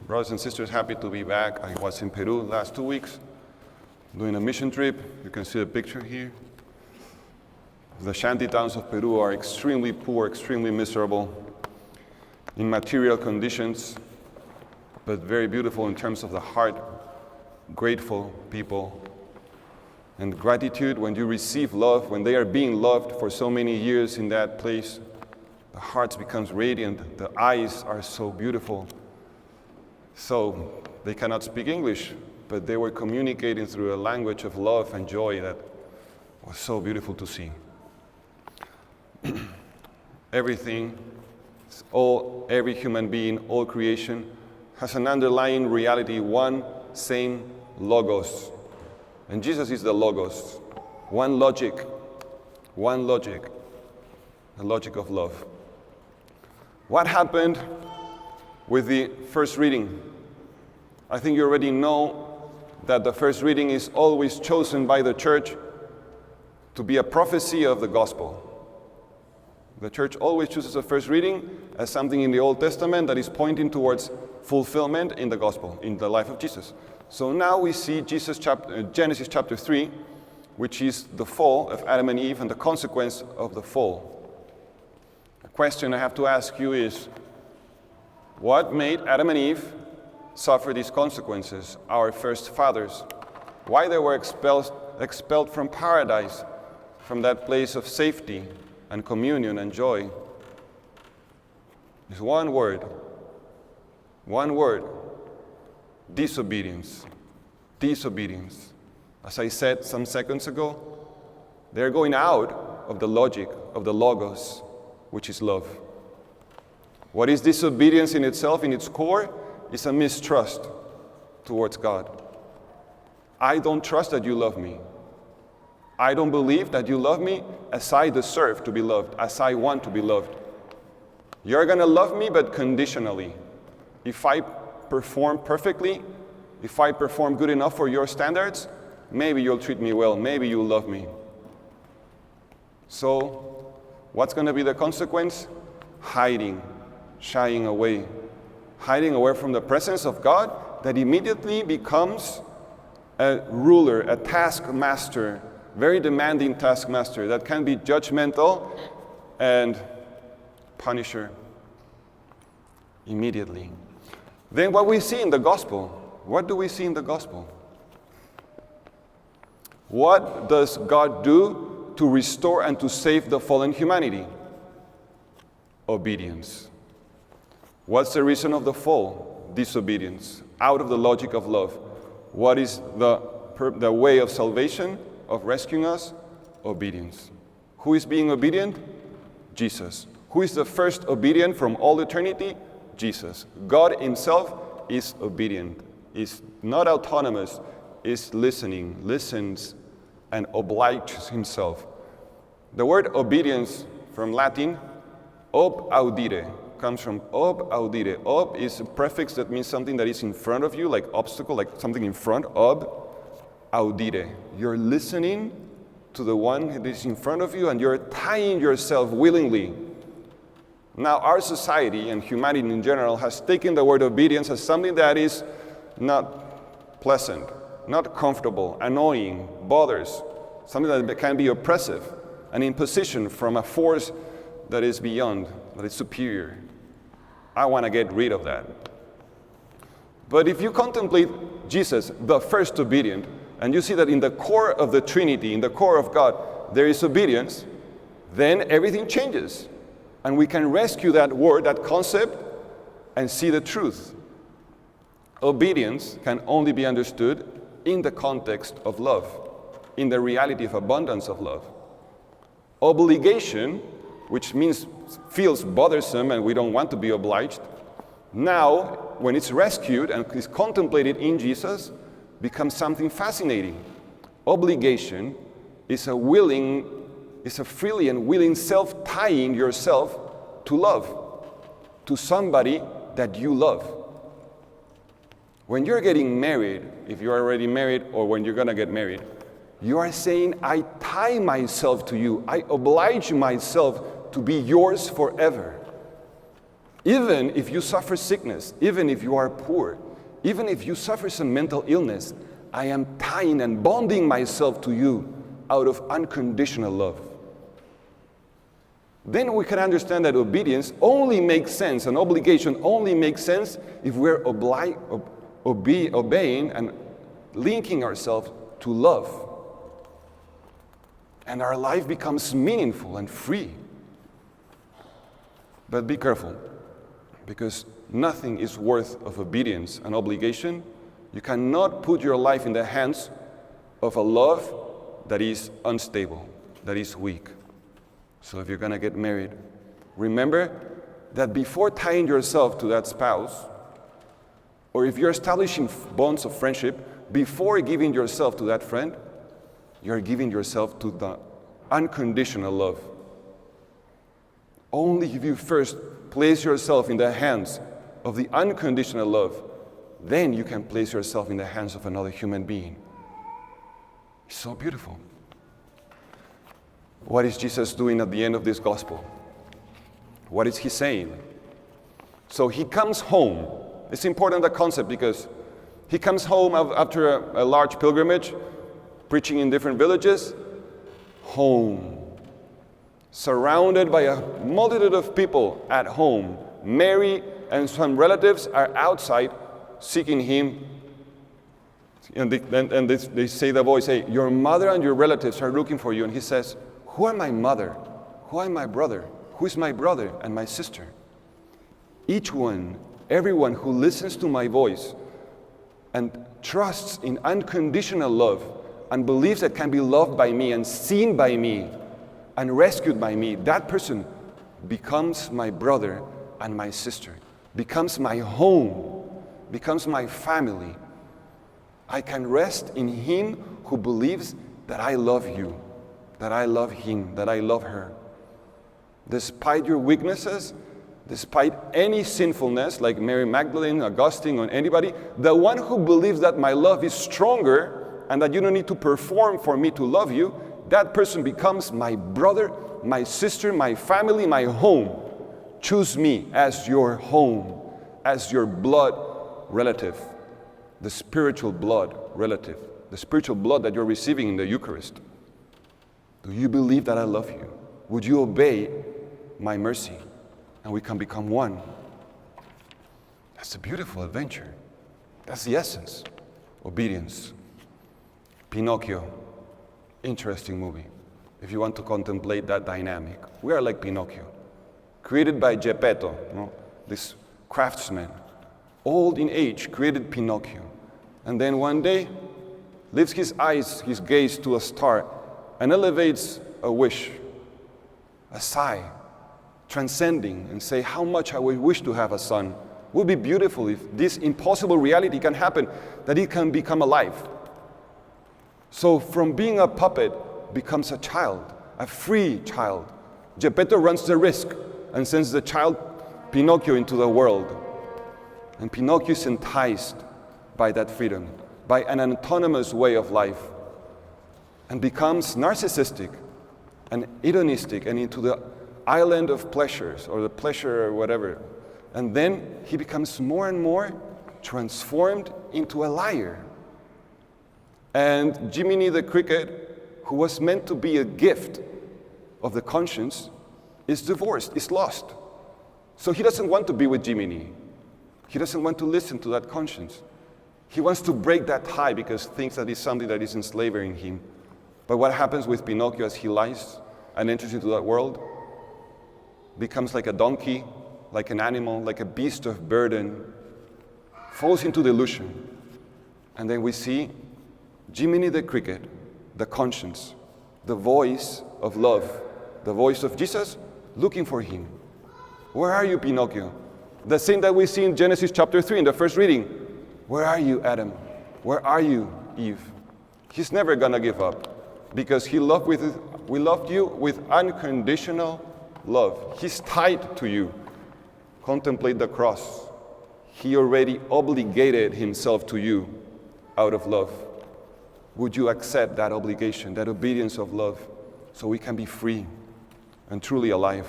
Brothers and sisters, happy to be back. I was in Peru last 2 weeks doing a mission trip. You can see the picture here. The shanty towns of Peru are extremely poor, extremely miserable in material conditions, but very beautiful in terms of the heart, grateful people. And gratitude, when you receive love, when they are being loved for so many years in that place, the heart becomes radiant, the eyes are so beautiful. So they cannot speak English, but they were communicating through a language of love and joy that was so beautiful to see. Everything, every human being, all creation has an underlying reality, one same logos. And Jesus is the logos, one logic, the logic of love. What happened with the first reading? I think you already know that the first reading is always chosen by the church to be a prophecy of the gospel. The church always chooses the first reading as something in the Old Testament that is pointing towards fulfillment in the gospel, in the life of Jesus. So now we see Genesis chapter 3, which is the fall of Adam and Eve and the consequence of the fall. The question I have to ask you is, what made Adam and Eve suffer these consequences, our first fathers? Why they were expelled from paradise, from that place of safety and communion and joy? It's one word, disobedience. Disobedience. As I said some seconds ago, they're going out of the logic of the logos, which is love. What is disobedience in itself, in its core? Is a mistrust towards God. I don't trust that you love me. I don't believe that you love me as I deserve to be loved, as I want to be loved. You're going to love me, but conditionally. If I perform perfectly, if I perform good enough for your standards, maybe you'll treat me well, maybe you'll love me. So, what's going to be the consequence? Hiding, shying away. Hiding away from the presence of God that immediately becomes a ruler, a taskmaster, very demanding taskmaster that can be judgmental and punisher immediately. Then what we see in the gospel, what do we see in the gospel? What does God do to restore and to save the fallen humanity? Obedience. What's the reason of the fall? Disobedience, out of the logic of love. What is the way of salvation, of rescuing us? Obedience. Who is being obedient? Jesus. Who is the first obedient from all eternity? Jesus. God himself is obedient, is not autonomous, is listening, listens and obliges himself. The word obedience from Latin, ob audire, comes from ob audire. Ob is a prefix that means something that is in front of you, like obstacle, like something in front. Ob audire. You're listening to the one that is in front of you and you're tying yourself willingly. Now our society and humanity in general has taken the word obedience as something that is not pleasant, not comfortable, annoying, bothers, something that can be oppressive, an imposition from a force that is beyond, that is superior. I want to get rid of that. But if you contemplate Jesus, the first obedient, and you see that in the core of the Trinity, in the core of God, there is obedience, then everything changes. And we can rescue that word, that concept, and see the truth. Obedience can only be understood in the context of love, in the reality of abundance of love. Obligation, which feels bothersome and we don't want to be obliged, now, when it's rescued and is contemplated in Jesus, becomes something fascinating. Obligation is a freely and willing self-tying yourself to love, to somebody that you love. When you're getting married, if you're already married or when you're going to get married, you are saying, I tie myself to you, I oblige myself to be yours forever. Even if you suffer sickness, even if you are poor, even if you suffer some mental illness, I am tying and bonding myself to you out of unconditional love. Then we can understand that obedience only makes sense, an obligation only makes sense if we're obeying and linking ourselves to love. And our life becomes meaningful and free. But be careful, because nothing is worth of obedience and obligation. You cannot put your life in the hands of a love that is unstable, that is weak. So if you're going to get married, remember that before tying yourself to that spouse, or if you're establishing bonds of friendship, before giving yourself to that friend, you're giving yourself to the unconditional love. Only if you first place yourself in the hands of the unconditional love, then you can place yourself in the hands of another human being. It's so beautiful. What is Jesus doing at the end of this gospel? What is he saying? So he comes home. It's important, the concept, because he comes home after a large pilgrimage, preaching in different villages, home, surrounded by a multitude of people at home. Mary and some relatives are outside seeking him. And they say, the voice, hey, your mother and your relatives are looking for you. And he says, who are my mother? Who are my brother? Who is my brother and my sister? Everyone who listens to my voice and trusts in unconditional love and believes that can be loved by me and seen by me and rescued by me, that person becomes my brother and my sister, becomes my home, becomes my family. I can rest in him who believes that I love you, that I love him, that I love her. Despite your weaknesses, despite any sinfulness, like Mary Magdalene, Augustine, or anybody, the one who believes that my love is stronger and that you don't need to perform for me to love you, that person becomes my brother, my sister, my family, my home. Choose me as your home, as your blood relative, the spiritual blood relative, the spiritual blood that you're receiving in the Eucharist. Do you believe that I love you? Would you obey my mercy? And we can become one. That's a beautiful adventure. That's the essence. Obedience. Pinocchio. Interesting movie. If you want to contemplate that dynamic. We are like Pinocchio. Created by Geppetto, this craftsman. Old in age, created Pinocchio. And then one day, lifts his gaze to a star, and elevates a wish, a sigh, transcending, and say, how much I would wish to have a son. It would be beautiful if this impossible reality can happen, that it can become alive. So from being a puppet becomes a child, a free child. Geppetto runs the risk and sends the child Pinocchio into the world. And Pinocchio is enticed by that freedom, by an autonomous way of life, and becomes narcissistic and hedonistic and into the island of pleasures, or the pleasure or whatever. And then he becomes more and more transformed into a liar. And Jiminy the Cricket, who was meant to be a gift of the conscience, is divorced, is lost. So he doesn't want to be with Jiminy. He doesn't want to listen to that conscience. He wants to break that tie because he thinks that is something that is enslaving him. But what happens with Pinocchio as he lies and enters into that world? Becomes like a donkey, like an animal, like a beast of burden, falls into delusion. And then we see Jiminy the Cricket, the conscience, the voice of love, the voice of Jesus looking for him. Where are you, Pinocchio? The same that we see in Genesis chapter 3 in the first reading. Where are you, Adam? Where are you, Eve? He's never gonna give up because we loved you with unconditional love. He's tied to you. Contemplate the cross. He already obligated himself to you out of love. Would you accept that obligation, that obedience of love, so we can be free and truly alive?